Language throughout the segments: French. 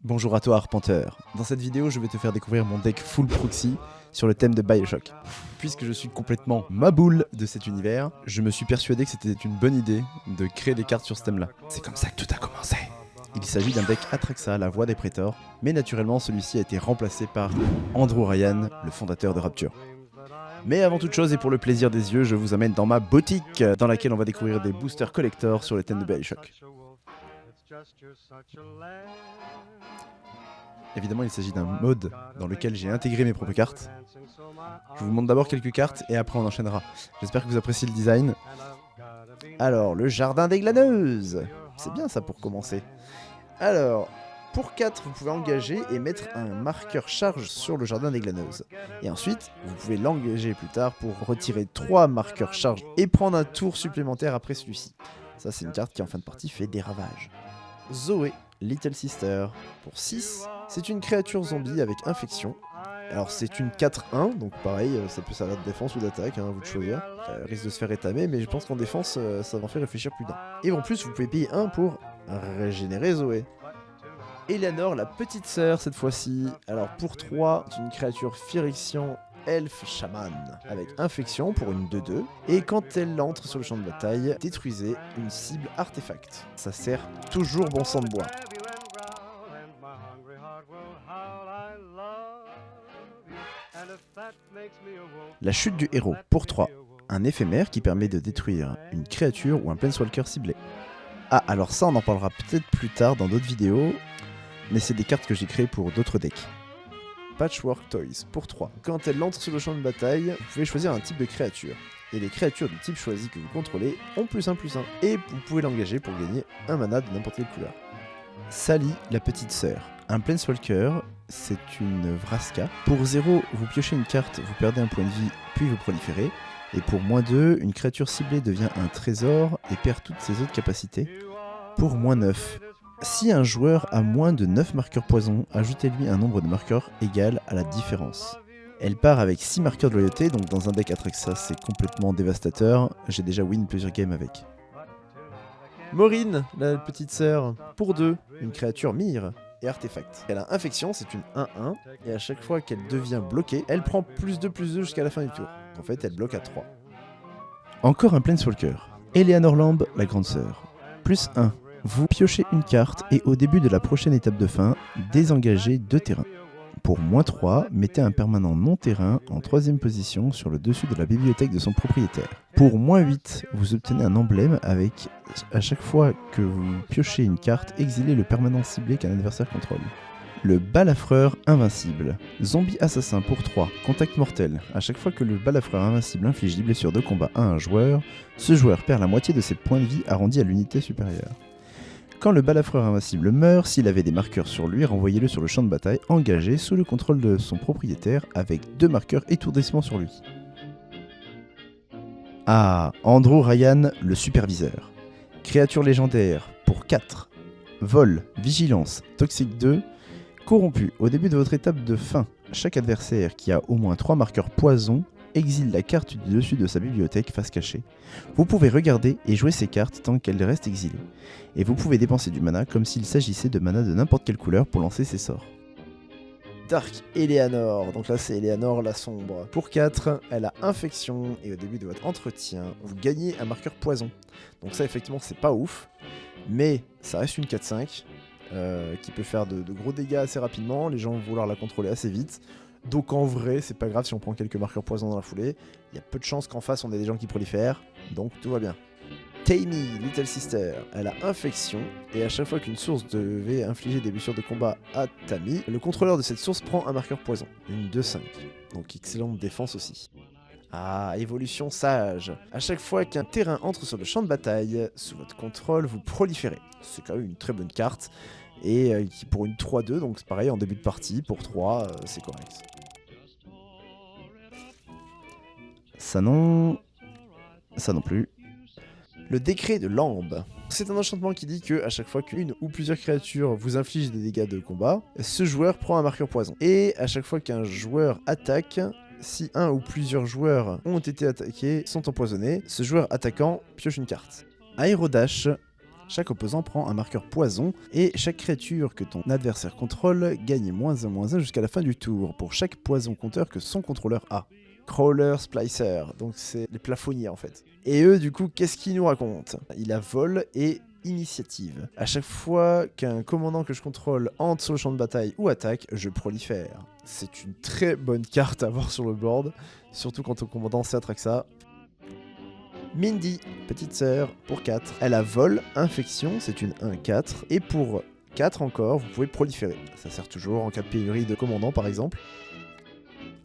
Bonjour à toi Arpenteur. Dans cette vidéo, je vais te faire découvrir mon deck full proxy sur le thème de Bioshock. Puisque je suis complètement maboule de cet univers, je me suis persuadé que c'était une bonne idée de créer des cartes sur ce thème-là. C'est comme ça que tout a commencé. Il s'agit d'un deck Atraxa, la voix des prétors, mais naturellement celui-ci a été remplacé par Andrew Ryan, le fondateur de Rapture. Mais avant toute chose et pour le plaisir des yeux, je vous amène dans ma boutique, dans laquelle on va découvrir des boosters collector sur le thème de Bioshock. Évidemment, il s'agit d'un mode dans lequel j'ai intégré mes propres cartes. Je vous montre d'abord quelques cartes et après on enchaînera. J'espère que vous appréciez le design. Alors, le jardin des glaneuses. C'est bien ça pour commencer. Alors, pour 4, vous pouvez engager et mettre un marqueur charge sur le jardin des glaneuses. Et ensuite, vous pouvez l'engager plus tard pour retirer 3 marqueurs charge et prendre un tour supplémentaire après celui-ci. Ça, c'est une carte qui en fin de partie fait des ravages. Zoé, Little Sister, pour 6. C'est une créature zombie avec infection. Alors c'est une 4-1, donc pareil, ça peut servir de défense ou d'attaque, hein, à vous de choisir. Elle risque de se faire étamer, mais je pense qu'en défense, ça va en faire réfléchir plus d'un. Et en plus, vous pouvez payer 1 pour régénérer Zoé. Eleanor, la petite sœur, cette fois-ci. Alors pour 3, c'est une créature Phyrexian Elfe Shaman avec infection pour une 2-2. Et quand elle entre sur le champ de bataille, détruisez une cible artefact. Ça sert toujours bon sang de bois. La chute du héros pour 3. Un éphémère qui permet de détruire une créature ou un planeswalker ciblé. Ah, alors ça on en parlera peut-être plus tard dans d'autres vidéos, mais c'est des cartes que j'ai créées pour d'autres decks. Patchwork Toys pour 3. Quand elle entre sur le champ de bataille, vous pouvez choisir un type de créature. Et les créatures du type choisi que vous contrôlez ont +1/+1. Et vous pouvez l'engager pour gagner un mana de n'importe quelle couleur. Sally, la petite sœur. Un Planeswalker, c'est une Vraska. Pour 0, vous piochez une carte, vous perdez un point de vie, puis vous proliférez. Et pour -2, une créature ciblée devient un trésor et perd toutes ses autres capacités. Pour -9, si un joueur a moins de 9 marqueurs poison, ajoutez-lui un nombre de marqueurs égal à la différence. Elle part avec 6 marqueurs de loyauté, donc dans un deck Atraxa c'est complètement dévastateur. J'ai déjà win plusieurs games avec. Maureen, la petite sœur, pour 2, une créature mire et artefact. Elle a infection, c'est une 1-1, et à chaque fois qu'elle devient bloquée, elle prend +2/+2 jusqu'à la fin du tour. En fait, elle bloque à 3. Encore un Planeswalker. Eleanor Lamb, la grande sœur. +1. Vous piochez une carte et au début de la prochaine étape de fin, désengagez 2 terrains. Pour -3, mettez un permanent non-terrain en 3ème position sur le dessus de la bibliothèque de son propriétaire. Pour -8, vous obtenez un emblème avec, à chaque fois que vous piochez une carte, exilez le permanent ciblé qu'un adversaire contrôle. Le balafreur invincible. Zombie assassin pour 3, contact mortel. À chaque fois que le balafreur invincible inflige des blessures de combat à un joueur, ce joueur perd la moitié de ses points de vie arrondis à l'unité supérieure. Quand le balafreur invincible meurt, s'il avait des marqueurs sur lui, renvoyez-le sur le champ de bataille engagé sous le contrôle de son propriétaire avec 2 marqueurs étourdissement sur lui. Ah, Andrew Ryan, le superviseur. Créature légendaire pour 4. Vol, vigilance, toxique 2. Corrompu, au début de votre étape de fin, chaque adversaire qui a au moins 3 marqueurs poison exile la carte du dessus de sa bibliothèque face cachée. Vous pouvez regarder et jouer ces cartes tant qu'elles restent exilées. Et vous pouvez dépenser du mana comme s'il s'agissait de mana de n'importe quelle couleur pour lancer ses sorts. Dark Eleanor, donc là c'est Eleanor la sombre. Pour 4, elle a infection et au début de votre entretien, vous gagnez un marqueur poison. Donc ça effectivement c'est pas ouf, mais ça reste une 4-5 qui peut faire de gros dégâts assez rapidement, les gens vont vouloir la contrôler assez vite. Donc en vrai, c'est pas grave si on prend quelques marqueurs poison dans la foulée. Il y a peu de chances qu'en face on ait des gens qui prolifèrent, donc tout va bien. Tammy, Little Sister, elle a infection, et à chaque fois qu'une source devait infliger des blessures de combat à Tammy, le contrôleur de cette source prend un marqueur poison, une 2-5, donc excellente défense aussi. Ah, évolution sage. À chaque fois qu'un terrain entre sur le champ de bataille, sous votre contrôle, vous proliférez. C'est quand même une très bonne carte, et qui pour une 3-2, donc c'est pareil en début de partie, pour 3, c'est correct. Ça non plus. Le décret de Lamb. C'est un enchantement qui dit que à chaque fois qu'une ou plusieurs créatures vous infligent des dégâts de combat, ce joueur prend un marqueur poison. Et à chaque fois qu'un joueur attaque, si un ou plusieurs joueurs ont été attaqués, sont empoisonnés, ce joueur attaquant pioche une carte. Aérodash, Chaque opposant prend un marqueur poison et chaque créature que ton adversaire contrôle gagne -1/-1 jusqu'à la fin du tour pour chaque poison compteur que son contrôleur a. Crawler Splicer, donc c'est les plafonniers en fait. Et eux du coup, qu'est-ce qu'ils nous racontent? Il a vol et initiative. À chaque fois qu'un commandant que je contrôle entre sur le champ de bataille ou attaque, je prolifère. C'est une très bonne carte à avoir sur le board, surtout quand ton commandant sait Atraxa. Mindy, petite sœur, pour 4. Elle a vol, infection, c'est une 1-4. Et pour 4 encore, vous pouvez proliférer. Ça sert toujours en cas de pénurie de commandant par exemple.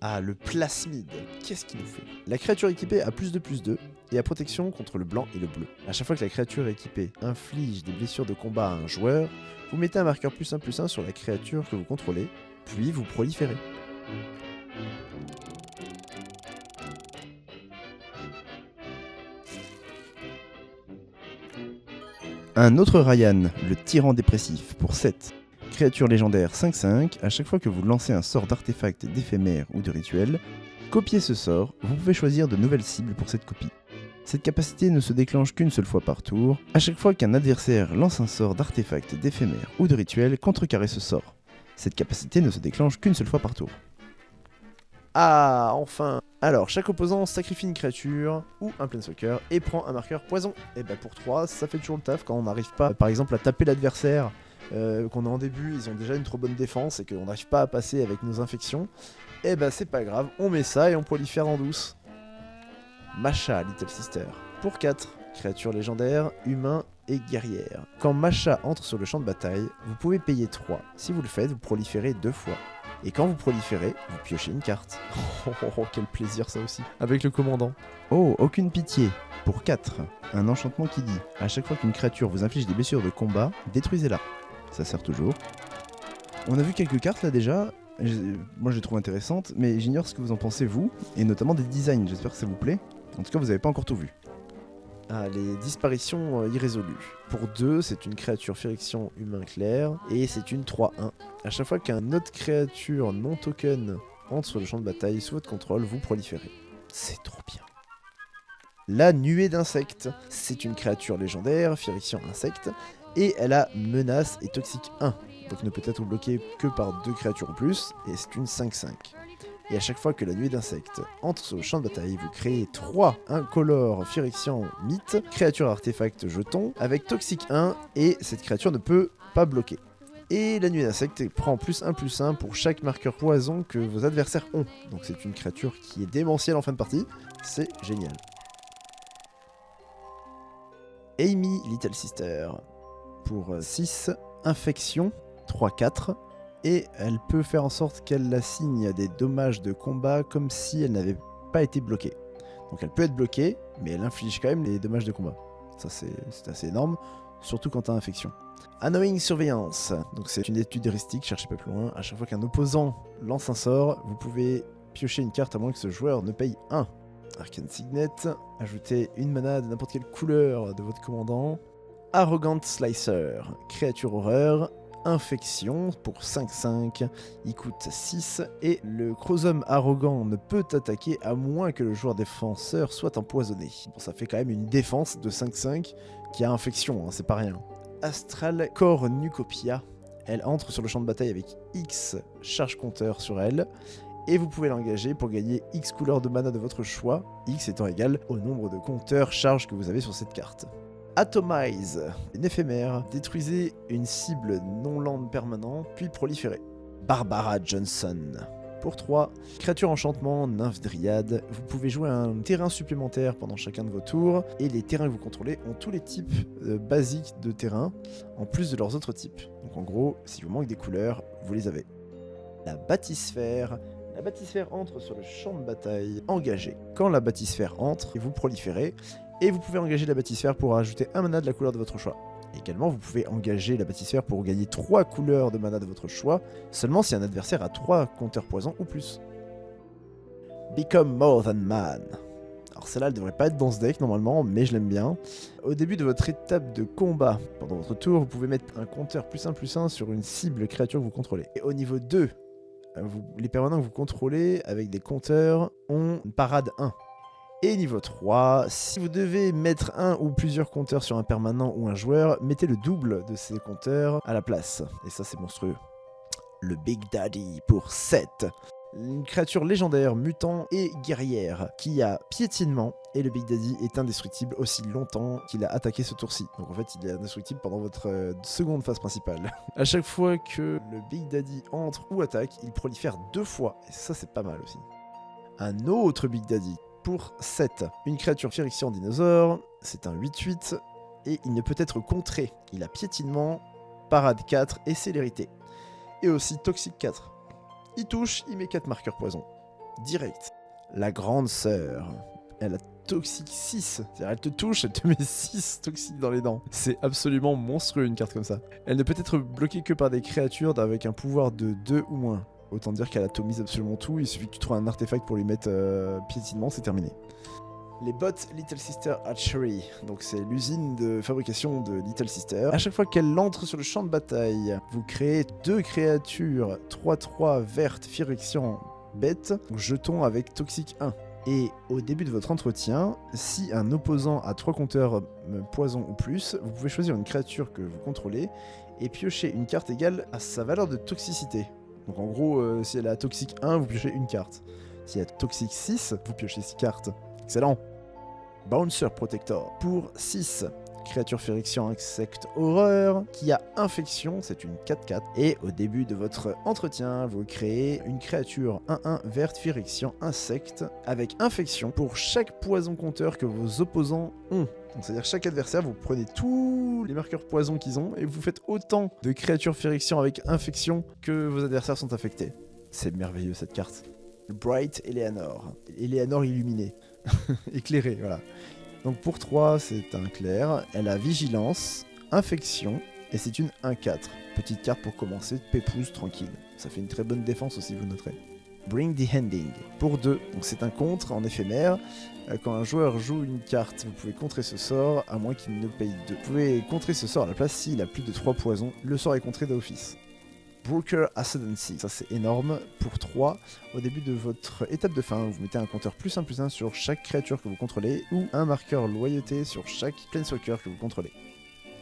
Ah, le plasmide, qu'est-ce qu'il nous fait? La créature équipée a +2/+2 et a protection contre le blanc et le bleu. A chaque fois que la créature équipée inflige des blessures de combat à un joueur, vous mettez un marqueur +1/+1 sur la créature que vous contrôlez, puis vous proliférez. Un autre Ryan, le tyran dépressif, pour 7. Créature légendaire 5/5, à chaque fois que vous lancez un sort d'artefact, d'éphémère ou de rituel, copiez ce sort, vous pouvez choisir de nouvelles cibles pour cette copie. Cette capacité ne se déclenche qu'une seule fois par tour. À chaque fois qu'un adversaire lance un sort d'artefact, d'éphémère ou de rituel, contrecarrez ce sort. Cette capacité ne se déclenche qu'une seule fois par tour. Ah, enfin! Alors, chaque opposant sacrifie une créature ou un planeswalker et prend un marqueur poison. Et bah pour 3, ça fait toujours le taf quand on n'arrive pas, par exemple, à taper l'adversaire, qu'on est en début, ils ont déjà une trop bonne défense et qu'on n'arrive pas à passer avec nos infections. Et bah c'est pas grave, on met ça et on prolifère en douce. Masha, Little Sister, pour 4. Créature légendaire, humain et guerrière. Quand Masha entre sur le champ de bataille, vous pouvez payer 3. Si vous le faites, vous proliférez 2 fois. Et quand vous proliférez, vous piochez une carte. Oh, quel plaisir ça aussi. Avec le commandant. Oh, aucune pitié. Pour 4. Un enchantement qui dit, à chaque fois qu'une créature vous inflige des blessures de combat, détruisez-la. Ça sert toujours. On a vu quelques cartes là déjà. Moi je les trouve intéressantes, mais j'ignore ce que vous en pensez vous, et notamment des designs, j'espère que ça vous plaît. En tout cas vous n'avez pas encore tout vu. Ah, les disparitions irrésolues. Pour 2, c'est une créature Phyrexian humain clair, et c'est une 3/1. À chaque fois qu'un autre créature non token entre sur le champ de bataille sous votre contrôle, vous proliférez. C'est trop bien. La nuée d'insectes. C'est une créature légendaire, Phyrexian insecte, et elle a menace et toxique 1. Donc ne peut être bloquée que par 2 créatures en plus, et c'est une 5/5. Et à chaque fois que la nuée d'insectes entre sur le champ de bataille, vous créez 3 incolores Phyrexian mythe, créature artefact jeton, avec toxique 1, et cette créature ne peut pas bloquer. Et la nuée d'insectes prend +1/+1 pour chaque marqueur poison que vos adversaires ont. Donc c'est une créature qui est démentielle en fin de partie, c'est génial. Amy, Little Sister, pour 6, infection, 3/4. Et elle peut faire en sorte qu'elle assigne des dommages de combat comme si elle n'avait pas été bloquée. Donc elle peut être bloquée, mais elle inflige quand même les dommages de combat. Ça c'est assez énorme, surtout quand t'as infection. Annoying Surveillance, donc c'est une étude heuristique, cherchez pas plus loin. À chaque fois qu'un opposant lance un sort, vous pouvez piocher une carte à moins que ce joueur ne paye 1. Arcane Signet, ajoutez une mana de n'importe quelle couleur de votre commandant. Arrogant Slicer, créature horreur, infection pour 5/5, il coûte 6 et le Crozum arrogant ne peut attaquer à moins que le joueur défenseur soit empoisonné. Bon, ça fait quand même une défense de 5/5 qui a infection, hein, c'est pas rien. Astral Cornucopia, elle entre sur le champ de bataille avec X charge compteur sur elle et vous pouvez l'engager pour gagner X couleurs de mana de votre choix, X étant égal au nombre de compteurs charge que vous avez sur cette carte. Atomize, une éphémère, détruisez une cible non-land permanent, puis proliférez. Barbara Johnson, pour 3, créature enchantement, nymphe dryade, vous pouvez jouer un terrain supplémentaire pendant chacun de vos tours, et les terrains que vous contrôlez ont tous les types basiques de terrain, en plus de leurs autres types. Donc en gros, si vous manque des couleurs, vous les avez. La bâtisphère. La bâtisphère entre sur le champ de bataille engagé. Quand la bâtisphère entre, vous proliférez, et vous pouvez engager la bâtisphère pour ajouter un mana de la couleur de votre choix. Également, vous pouvez engager la bâtisphère pour gagner 3 couleurs de mana de votre choix, seulement si un adversaire a 3 compteurs poison ou plus. Become More Than Man. Alors celle-là, elle devrait pas être dans ce deck normalement, mais je l'aime bien. Au début de votre étape de combat, pendant votre tour, vous pouvez mettre un compteur +1/+1 sur une cible créature que vous contrôlez. Et au niveau 2, les permanents que vous contrôlez avec des compteurs ont une parade 1. Et niveau 3, si vous devez mettre un ou plusieurs compteurs sur un permanent ou un joueur, mettez le double de ces compteurs à la place. Et ça c'est monstrueux. Le Big Daddy pour 7. Une créature légendaire, mutant et guerrière, qui a piétinement, et le Big Daddy est indestructible aussi longtemps qu'il a attaqué ce tour-ci. Donc en fait, il est indestructible pendant votre seconde phase principale. À chaque fois que le Big Daddy entre ou attaque, il prolifère 2 fois, et ça c'est pas mal aussi. Un autre Big Daddy, pour 7. Une créature Phyrexian dinosaure, c'est un 8-8, et il ne peut être contré. Il a piétinement, parade 4 et célérité. Et aussi toxique 4. Il touche, il met 4 marqueurs poison. Direct. La grande sœur. Elle a toxique 6. C'est-à-dire elle te touche, elle te met 6 toxiques dans les dents. C'est absolument monstrueux une carte comme ça. Elle ne peut être bloquée que par des créatures avec un pouvoir de 2 ou moins. Autant dire qu'elle atomise absolument tout. Il suffit que tu trouves un artefact pour lui mettre piétinement, c'est terminé. Les bots Little Sister Hatchery, donc c'est l'usine de fabrication de Little Sister. À chaque fois qu'elle entre sur le champ de bataille, vous créez 2 créatures 3-3 vertes Phyrexian bêtes, jetons avec toxique 1. Et au début de votre entretien, si un opposant a 3 compteurs poison ou plus, vous pouvez choisir une créature que vous contrôlez et piocher une carte égale à sa valeur de toxicité. Donc en gros, si elle a toxique 1, vous piochez une carte. Si elle a toxique 6, vous piochez 6 cartes. Excellent. Bouncer Protector pour 6. Créature Phyrexian Insect Horreur qui a infection, c'est une 4-4. Et au début de votre entretien, vous créez une créature 1-1 verte Phyrexian Insect avec infection pour chaque poison compteur que vos opposants ont. C'est-à-dire chaque adversaire, vous prenez tous les marqueurs poison qu'ils ont et vous faites autant de créatures Phyrexian avec infection que vos adversaires sont affectés. C'est merveilleux cette carte. Bright Eleanor. Eleanor illuminée. Éclairée, voilà. Donc pour 3, c'est un clair. Elle a vigilance, infection, et c'est une 1-4. Petite carte pour commencer, pépouze, tranquille. Ça fait une très bonne défense aussi, vous noterez. Bring the Ending. Pour 2, donc c'est un contre en éphémère. Quand un joueur joue une carte, vous pouvez contrer ce sort, à moins qu'il ne paye 2. Vous pouvez contrer ce sort à la place s'il a plus de 3 poisons. Le sort est contré d'office. Broker Ascendancy, ça c'est énorme. Pour 3, au début de votre étape de fin, vous mettez un compteur +1/+1 sur chaque créature que vous contrôlez ou un marqueur loyauté sur chaque Planeswalker que vous contrôlez.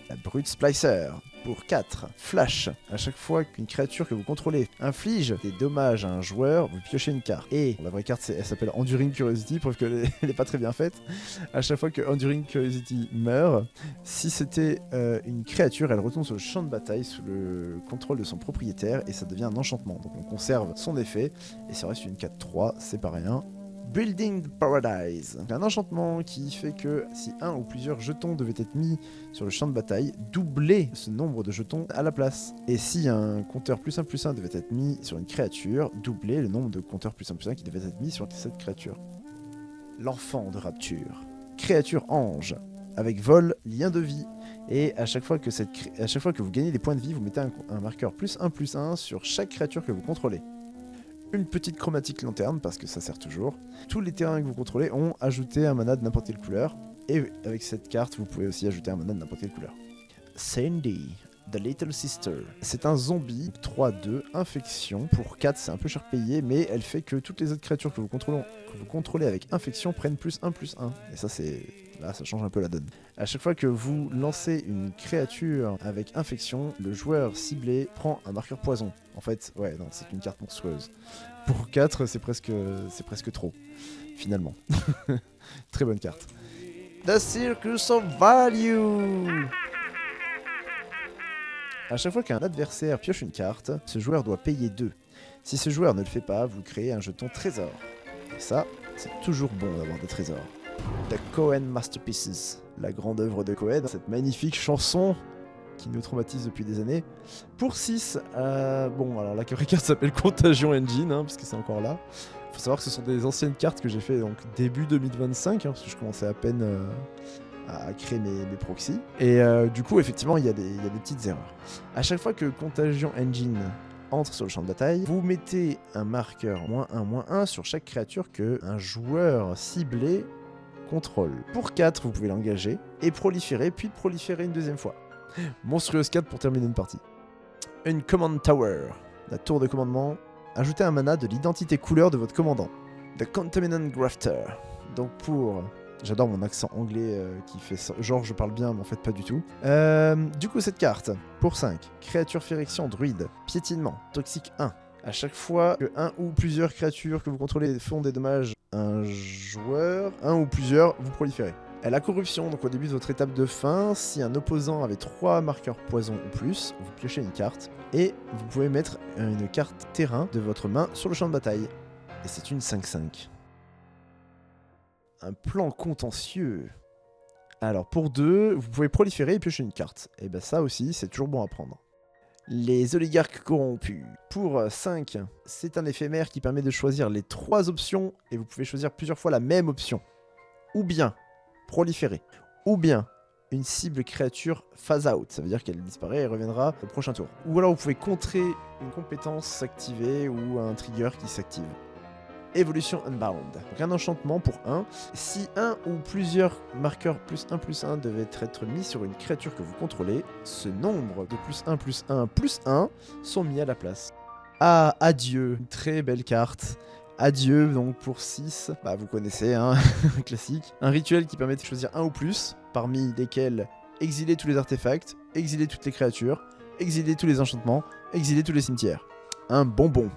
La Brute Splicer, pour 4, Flash. À chaque fois qu'une créature que vous contrôlez inflige des dommages à un joueur, vous piochez une carte. Et la vraie carte, elle s'appelle Enduring Curiosity, preuve qu'elle n'est pas très bien faite. À chaque fois que Enduring Curiosity meurt, si c'était une créature, elle retourne sur le champ de bataille sous le contrôle de son propriétaire et ça devient un enchantement. Donc on conserve son effet et ça reste une 4-3, c'est pas rien. Building Paradise, un enchantement qui fait que si un ou plusieurs jetons devaient être mis sur le champ de bataille, doublez ce nombre de jetons à la place. Et si un compteur +1/+1 devait être mis sur une créature, doublez le nombre de compteurs +1/+1 qui devaient être mis sur cette créature. L'enfant de Rapture, créature ange, avec vol, lien de vie. Et à chaque fois que vous gagnez des points de vie, vous mettez un marqueur +1/+1 sur chaque créature que vous contrôlez. Une petite chromatique lanterne, parce que ça sert toujours. Tous les terrains que vous contrôlez ont ajouté un mana de n'importe quelle couleur. Et avec cette carte, vous pouvez aussi ajouter un mana de n'importe quelle couleur. Sandy, The Little Sister. C'est un zombie, 3-2, infection. Pour 4, c'est un peu cher payé, mais elle fait que toutes les autres créatures que vous contrôlez avec infection prennent +1/+1. Et ça, là, ça change un peu la donne. À chaque fois que vous lancez une créature avec infection, le joueur ciblé prend un marqueur poison. En fait, ouais, non, c'est une carte monstrueuse. Pour 4, c'est presque trop, finalement. Très bonne carte. The Circus of Value. À chaque fois qu'un adversaire pioche une carte, ce joueur doit payer 2. Si ce joueur ne le fait pas, vous créez un jeton trésor. Et ça, c'est toujours bon d'avoir des trésors. The Cohen Masterpieces, la grande œuvre de Cohen, cette magnifique chanson qui nous traumatise depuis des années. Pour 6, bon, alors la carte s'appelle Contagion Engine, parce que c'est encore là. Faut savoir que ce sont des anciennes cartes que j'ai fait donc début 2025, parce que je commençais à peine à créer mes proxys. Et du coup, effectivement, il y a des petites erreurs. À chaque fois que Contagion Engine entre sur le champ de bataille, vous mettez un marqueur -1/-1 sur chaque créature que un joueur ciblé contrôle. Pour 4, vous pouvez l'engager et proliférer, puis proliférer une deuxième fois. Monstrueuse 4 pour terminer une partie. Une Command Tower, la tour de commandement. Ajoutez un mana de l'identité couleur de votre commandant. The Contaminant Grafter. Donc pour... J'adore mon accent anglais qui fait ça. Genre je parle bien mais en fait pas du tout. Du coup cette carte, pour 5, créature Phyrexian druide, piétinement, toxique 1. À chaque fois que un ou plusieurs créatures que vous contrôlez font des dommages à un joueur, un ou plusieurs, vous proliférez. Elle a corruption, donc au début de votre étape de fin, si un opposant avait 3 marqueurs poison ou plus, vous piochez une carte, et vous pouvez mettre une carte terrain de votre main sur le champ de bataille. Et c'est une 5-5. Un plan contentieux. Alors pour 2, vous pouvez proliférer et piocher une carte. Et ben ça aussi, c'est toujours bon à prendre. Les oligarques corrompus. Pour 5, c'est un éphémère qui permet de choisir les 3 options, et vous pouvez choisir plusieurs fois la même option. Ou bien proliférer, ou bien une cible créature phase out, ça veut dire qu'elle disparaît et reviendra au prochain tour. Ou alors vous pouvez contrer une compétence s'activer ou un trigger qui s'active. Évolution Unbound. Donc un enchantement pour 1. Si un ou plusieurs marqueurs +1/+1 devaient être mis sur une créature que vous contrôlez, ce nombre de +1/+1/+1 sont mis à la place. Ah, adieu, une très belle carte. Adieu, donc pour 6, bah vous connaissez, hein, classique. Un rituel qui permet de choisir un ou plus, parmi lesquels exiler tous les artefacts, exiler toutes les créatures, exiler tous les enchantements, exiler tous les cimetières. Un bonbon.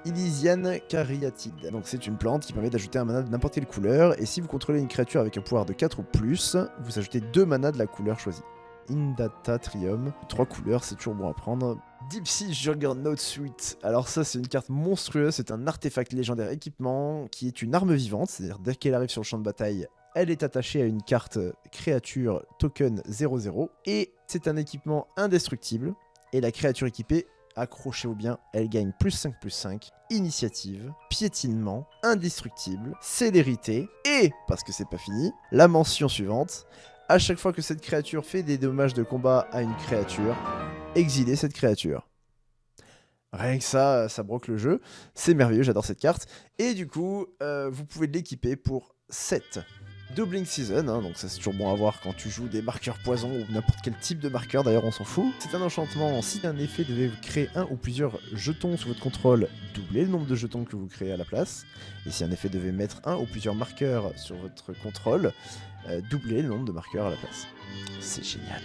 Elysian Caryatide. Donc c'est une plante qui permet d'ajouter un mana de n'importe quelle couleur, et si vous contrôlez une créature avec un pouvoir de 4 ou plus, vous ajoutez 2 manas de la couleur choisie. Indata Trium, 3 couleurs, c'est toujours bon à prendre. Deep Sea Juggernaut Suite. Alors ça c'est une carte monstrueuse, c'est un artefact légendaire équipement qui est une arme vivante, c'est-à-dire dès qu'elle arrive sur le champ de bataille, elle est attachée à une carte créature token 0/0, et c'est un équipement indestructible, et la créature équipée, accrochez-vous bien, elle gagne +5/+5, initiative, piétinement, indestructible, célérité, et, parce que c'est pas fini, la mention suivante, à chaque fois que cette créature fait des dommages de combat à une créature, exilez cette créature. Rien que ça, ça broque le jeu, c'est merveilleux, j'adore cette carte, et du coup, vous pouvez l'équiper pour 7. Doubling Season, hein, donc ça c'est toujours bon à voir quand tu joues des marqueurs poison ou n'importe quel type de marqueur, d'ailleurs on s'en fout. C'est un enchantement, si un effet devait créer un ou plusieurs jetons sous votre contrôle, doublez le nombre de jetons que vous créez à la place. Et si un effet devait mettre un ou plusieurs marqueurs sur votre contrôle, doublez le nombre de marqueurs à la place. C'est génial.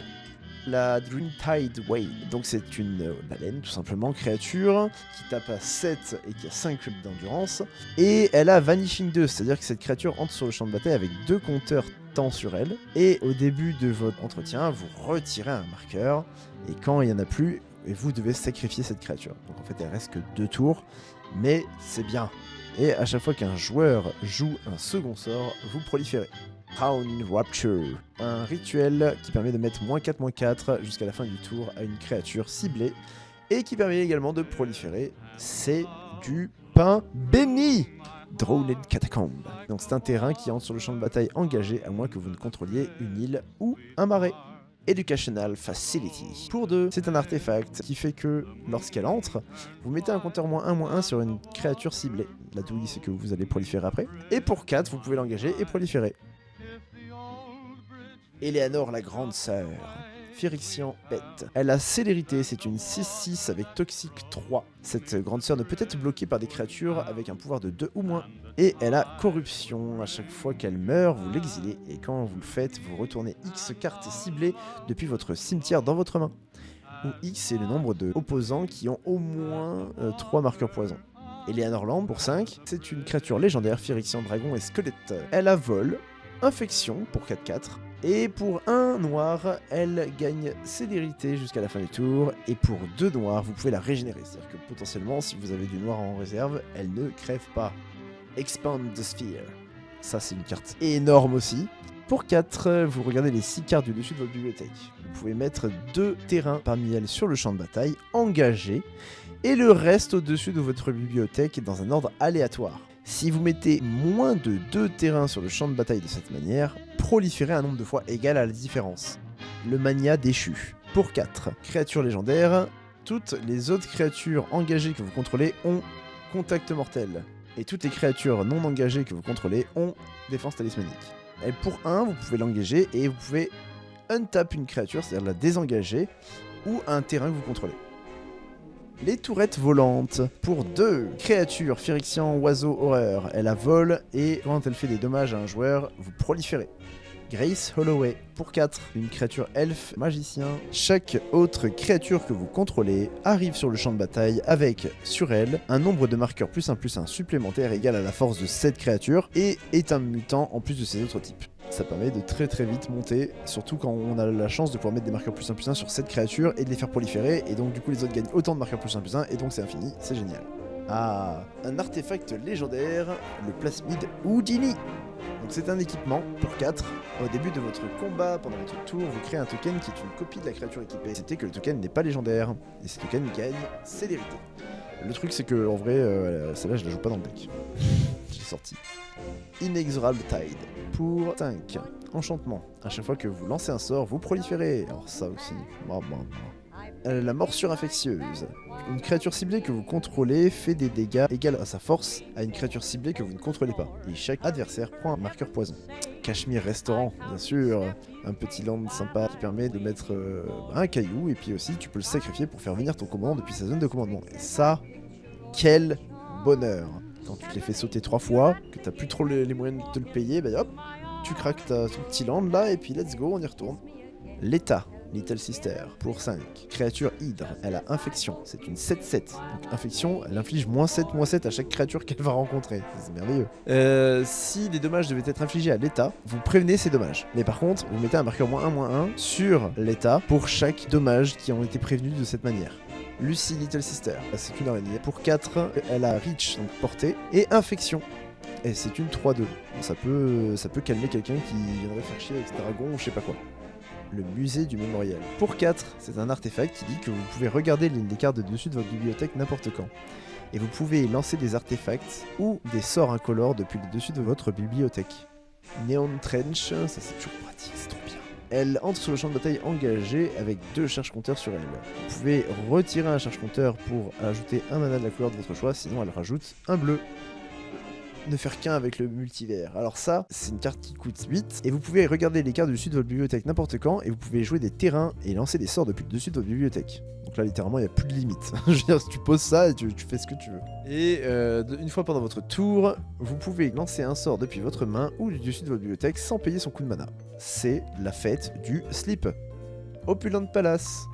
La Dreamtide Whale, donc c'est une baleine tout simplement, créature qui tape à 7 et qui a 5 d'endurance, et elle a Vanishing 2, c'est-à-dire que cette créature entre sur le champ de bataille avec 2 compteurs temps sur elle, et au début de votre entretien, vous retirez un marqueur, et quand il n'y en a plus, vous devez sacrifier cette créature. Donc en fait elle reste que 2 tours, mais c'est bien. Et à chaque fois qu'un joueur joue un second sort, vous proliférez. Crown Rapture, un rituel qui permet de mettre -4/-4 jusqu'à la fin du tour à une créature ciblée et qui permet également de proliférer. C'est du pain béni. Drowned Catacomb. Donc c'est un terrain qui entre sur le champ de bataille engagé à moins que vous ne contrôliez une île ou un marais. Educational Facility. Pour 2, c'est un artefact qui fait que lorsqu'elle entre, vous mettez un compteur -1/-1 sur une créature ciblée. La douille c'est que vous allez proliférer après. Et pour 4, vous pouvez l'engager et proliférer. Eleanor la grande sœur. Phyrexian bête. Elle a célérité, c'est une 6/6 avec toxique 3. Cette grande sœur ne peut être bloquée par des créatures avec un pouvoir de 2 ou moins. Et elle a corruption. À chaque fois qu'elle meurt, vous l'exilez. Et quand vous le faites, vous retournez X cartes ciblées depuis votre cimetière dans votre main. Où X est le nombre de opposants qui ont au moins 3 marqueurs poison. Eleanor Lamb pour 5, c'est une créature légendaire, Phyrexian dragon et squelette. Elle a vol, infection pour 4/4. Et pour 1 noir, elle gagne célérité jusqu'à la fin du tour. Et pour 2 noirs, vous pouvez la régénérer. C'est-à-dire que potentiellement, si vous avez du noir en réserve, elle ne crève pas. Expand the Sphere. Ça, c'est une carte énorme aussi. Pour 4, vous regardez les 6 cartes du dessus de votre bibliothèque. Vous pouvez mettre 2 terrains parmi elles sur le champ de bataille, engagés, et le reste au-dessus de votre bibliothèque dans un ordre aléatoire. Si vous mettez moins de 2 terrains sur le champ de bataille de cette manière, proliférez un nombre de fois égal à la différence. Le mania déchu. Pour 4, créature légendaire, toutes les autres créatures engagées que vous contrôlez ont contact mortel. Et toutes les créatures non engagées que vous contrôlez ont défense talismanique. Et pour 1, vous pouvez l'engager et vous pouvez untap une créature, c'est-à-dire la désengager, ou un terrain que vous contrôlez. Les tourettes volantes. Pour 2, créature, Phyrexian, oiseau, horreur. Elle a vol et quand elle fait des dommages à un joueur, vous proliférez. Grace Holloway. Pour 4, une créature elfe, magicien. Chaque autre créature que vous contrôlez arrive sur le champ de bataille avec, sur elle, un nombre de marqueurs +1/+1 supplémentaire égal à la force de cette créature et est un mutant en plus de ses autres types. Ça permet de très vite monter, surtout quand on a la chance de pouvoir mettre des marqueurs +1/+1 sur cette créature et de les faire proliférer, et donc du coup les autres gagnent autant de marqueurs +1/+1 et donc c'est infini, c'est génial. Ah, un artefact légendaire, le plasmide Houdini. Donc c'est un équipement pour 4. Au début de votre combat, pendant votre tour, vous créez un token qui est une copie de la créature équipée. C'était que le token n'est pas légendaire, et ce token gagne célérité. Le truc c'est que en vrai, celle-là je la joue pas dans le deck. J'ai sorti. Inexorable Tide. Pour 5. Enchantement. À chaque fois que vous lancez un sort, vous proliférez. Alors ça aussi. La morsure infectieuse. Une créature ciblée que vous contrôlez fait des dégâts égaux à sa force à une créature ciblée que vous ne contrôlez pas. Et chaque adversaire prend un marqueur poison. Cachemire restaurant, bien sûr. Un petit land sympa qui permet de mettre un caillou. Et puis aussi, tu peux le sacrifier pour faire venir ton commandant depuis sa zone de commandement. Et ça, quel bonheur! Quand tu te les fais sauter 3 fois, que t'as plus trop les moyens de te le payer, bah hop, tu craques ton petit land là, et puis let's go, on y retourne. L'état, Little Sister, pour 5. Créature hydre, elle a infection, c'est une 7/7. Donc infection, elle inflige -7/7 à chaque créature qu'elle va rencontrer. C'est merveilleux. Si les dommages devaient être infligés à l'état, vous prévenez ces dommages. Mais par contre, vous mettez un marqueur -1/-1 sur l'état pour chaque dommage qui ont été prévenus de cette manière. Lucy Little Sister, c'est une araignée. Pour 4, elle a Reach, donc portée, et Infection. Et c'est une 3/2. Ça peut calmer quelqu'un qui viendrait faire chier avec ce dragon ou je sais pas quoi. Le musée du mémorial. Pour 4, c'est un artefact qui dit que vous pouvez regarder l'une des cartes de dessus de votre bibliothèque n'importe quand. Et vous pouvez lancer des artefacts ou des sorts incolores depuis le dessus de votre bibliothèque. Neon Trench, ça c'est toujours pratique, c'est trop bien. Elle entre sur le champ de bataille engagé avec 2 charge-compteurs sur elle. Vous pouvez retirer un charge-compteur pour ajouter un mana de la couleur de votre choix, sinon elle rajoute un bleu. Ne faire qu'un avec le multivers. Alors ça, c'est une carte qui coûte 8, et vous pouvez regarder les cartes du dessus de votre bibliothèque n'importe quand, et vous pouvez jouer des terrains et lancer des sorts depuis le dessus de votre bibliothèque. Donc là, littéralement, il n'y a plus de limite. Je veux dire, si tu poses ça, tu fais ce que tu veux. Et une fois pendant votre tour, vous pouvez lancer un sort depuis votre main ou du dessus de votre bibliothèque sans payer son coup de mana. C'est la fête du slip. Opulent Palace.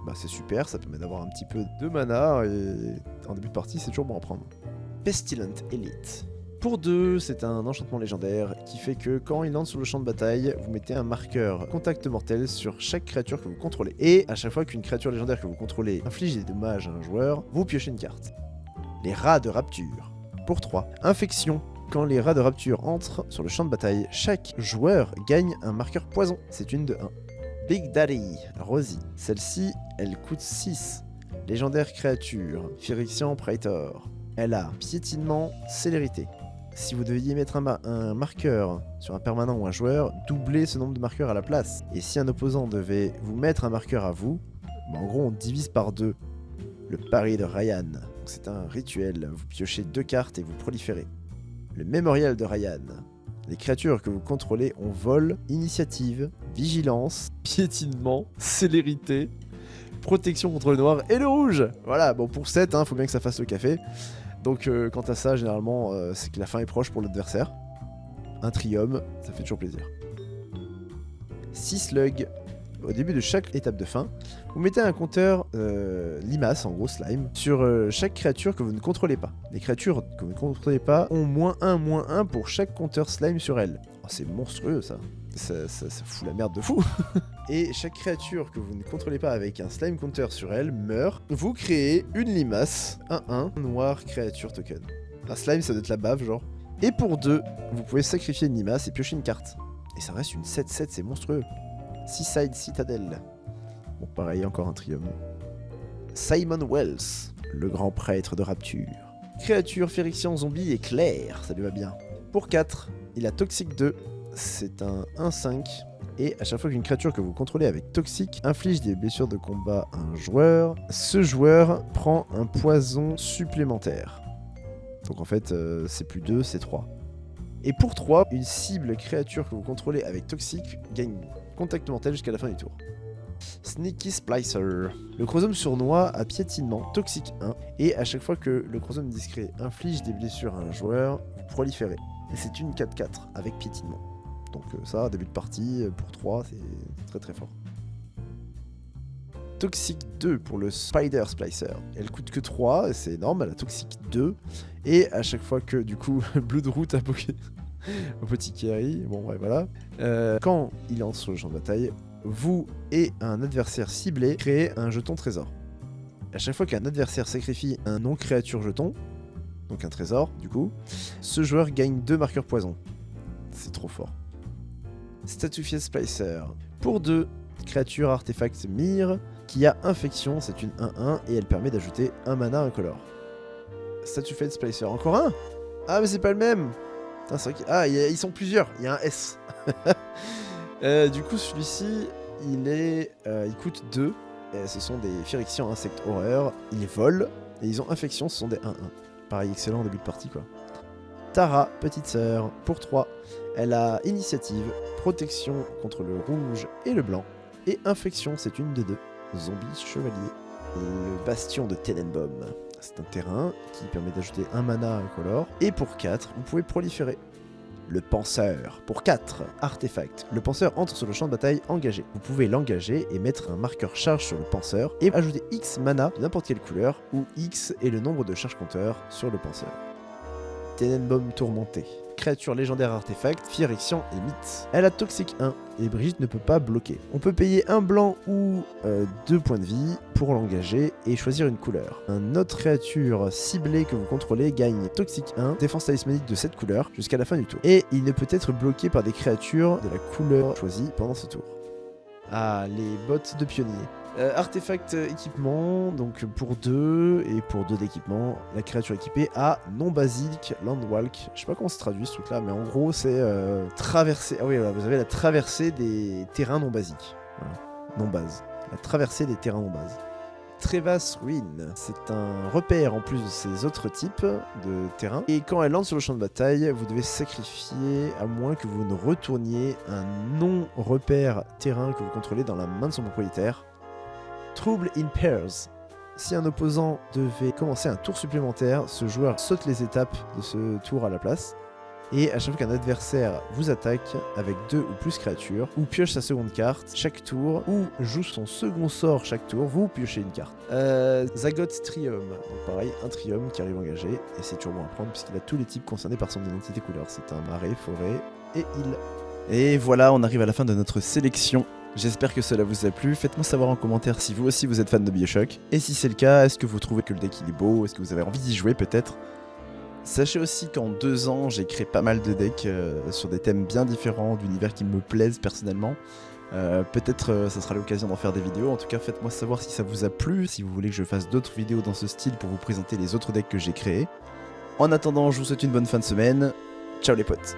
Bah c'est super, ça permet d'avoir un petit peu de mana, et en début de partie, c'est toujours bon à prendre. Pestilent Elite. Pour 2, c'est un enchantement légendaire qui fait que quand il entre sur le champ de bataille, vous mettez un marqueur contact mortel sur chaque créature que vous contrôlez. Et à chaque fois qu'une créature légendaire que vous contrôlez inflige des dommages à un joueur, vous piochez une carte. Les rats de rapture. Pour 3, infection. Quand les rats de rapture entrent sur le champ de bataille, chaque joueur gagne un marqueur poison. C'est une de 1. Big Daddy, Rosie. Celle-ci, elle coûte 6. Légendaire créature, Phyrexian Praetor. Elle a piétinement, célérité. Si vous deviez mettre un marqueur sur un permanent ou un joueur, doublez ce nombre de marqueurs à la place. Et si un opposant devait vous mettre un marqueur à vous, en gros on divise par 2. Le pari de Ryan. C'est un rituel, vous piochez 2 cartes et vous proliférez. Le mémorial de Ryan. Les créatures que vous contrôlez ont vol, initiative, vigilance, piétinement, célérité, protection contre le noir et le rouge. Voilà, bon pour 7, faut bien que ça fasse le café. Donc quant à ça, généralement, c'est que la fin est proche pour l'adversaire. Un trium, ça fait toujours plaisir. 6 slugs. Au début de chaque étape de fin, vous mettez un compteur limace, en gros slime, sur chaque créature que vous ne contrôlez pas. Les créatures que vous ne contrôlez pas ont -1/-1 pour chaque compteur slime sur elles. Oh, c'est monstrueux ça. Ça fout la merde de fou. Et chaque créature que vous ne contrôlez pas avec un slime counter sur elle meurt. Vous créez une limace, 1/1, noir créature token. Un slime, ça doit être la bave, genre. Et pour 2, vous pouvez sacrifier une limace et piocher une carte. Et ça reste une 7/7, c'est monstrueux. Seaside Citadel. Bon, pareil, encore un trium. Simon Wells, le grand prêtre de rapture. Créature, Phyrexian, zombie et clair, ça lui va bien. Pour 4, il a Toxic 2. C'est un 1/5, et à chaque fois qu'une créature que vous contrôlez avec Toxic inflige des blessures de combat à un joueur, ce joueur prend un poison supplémentaire. Donc en fait, c'est plus 2, c'est 3. Et pour 3, une cible créature que vous contrôlez avec Toxic gagne contact mortel jusqu'à la fin du tour. Sneaky Splicer. Le chromosome sournois à piétinement toxique 1. Et à chaque fois que le chromosome discret inflige des blessures à un joueur, vous proliférez. Et c'est une 4-4 avec piétinement. Donc ça, début de partie, pour 3, c'est très très fort. Toxic 2 pour le Spider Splicer. Elle coûte que 3, c'est énorme, elle a Toxic 2. Et à chaque fois que du coup Bloodroot a poké au petit Kerry, bon ouais voilà. Quand il entre sur le champ de bataille, vous et un adversaire ciblé créez un jeton trésor. À chaque fois qu'un adversaire sacrifie un non-créature jeton, donc un trésor du coup, ce joueur gagne 2 marqueurs poison. C'est trop fort. Statufied Splicer. Pour 2 créatures artefacts Myr qui a infection, c'est une 1-1 et elle permet d'ajouter un mana incolore. Statufied Splicer, encore un? Ah mais c'est pas le même. Ah, c'est vrai ils sont plusieurs, il y a un S. Du coup celui-ci, il coûte 2. Ce sont des Phyrexians insectes horreur, ils volent et ils ont infection, ce sont des 1-1. Pareil, excellent début de partie quoi. Tara, petite sœur, pour 3. Elle a initiative, protection contre le rouge et le blanc, et infection, c'est une de 2. Zombie chevalier. Le bastion de Tenenbaum. C'est un terrain qui permet d'ajouter un mana incolore, et pour 4, vous pouvez proliférer. Le penseur, pour 4, artefact. Le penseur entre sur le champ de bataille engagé. Vous pouvez l'engager et mettre un marqueur charge sur le penseur, et ajouter X mana de n'importe quelle couleur, où X est le nombre de charges compteurs sur le penseur. Tenenbaum tourmenté. Créature légendaire artefact, Phyrexian et mythe. Elle a Toxic 1 et Brigitte ne peut pas bloquer. On peut payer un blanc ou 2 points de vie pour l'engager et choisir une couleur. Un autre créature ciblée que vous contrôlez gagne Toxic 1, défense talismanique de cette couleur jusqu'à la fin du tour. Et il ne peut être bloqué par des créatures de la couleur choisie pendant ce tour. Ah, les bottes de pionnier. Artefact équipement, donc pour 2 et pour 2 d'équipement, la créature équipée a non-basique Landwalk. Je sais pas comment se traduit ce truc là, mais en gros c'est traverser. Ah oui, voilà, vous avez la traversée des terrains non-basiques. Voilà. Non-base. La traversée des terrains non-base. Trevas Ruin, c'est un repère en plus de ses autres types de terrains. Et quand elle entre sur le champ de bataille, vous devez sacrifier à moins que vous ne retourniez un non-repère terrain que vous contrôlez dans la main de son propriétaire. Trouble in Pairs. Si un opposant devait commencer un tour supplémentaire, ce joueur saute les étapes de ce tour à la place. Et à chaque fois qu'un adversaire vous attaque avec 2 ou plus créatures, ou pioche sa seconde carte chaque tour, ou joue son second sort chaque tour, vous piochez une carte. Zagot Trium. Donc pareil, un Trium qui arrive engagé, et c'est toujours bon à prendre puisqu'il a tous les types concernés par son identité couleur. C'est un marais, forêt et île. Et voilà, on arrive à la fin de notre sélection. J'espère que cela vous a plu, faites-moi savoir en commentaire si vous aussi vous êtes fan de Bioshock. Et si c'est le cas, est-ce que vous trouvez que le deck il est beau, est-ce que vous avez envie d'y jouer peut-être? Sachez aussi qu'en 2 ans, j'ai créé pas mal de decks sur des thèmes bien différents, d'univers qui me plaisent personnellement. Peut-être ça sera l'occasion d'en faire des vidéos, en tout cas faites-moi savoir si ça vous a plu, si vous voulez que je fasse d'autres vidéos dans ce style pour vous présenter les autres decks que j'ai créés. En attendant, je vous souhaite une bonne fin de semaine, ciao les potes!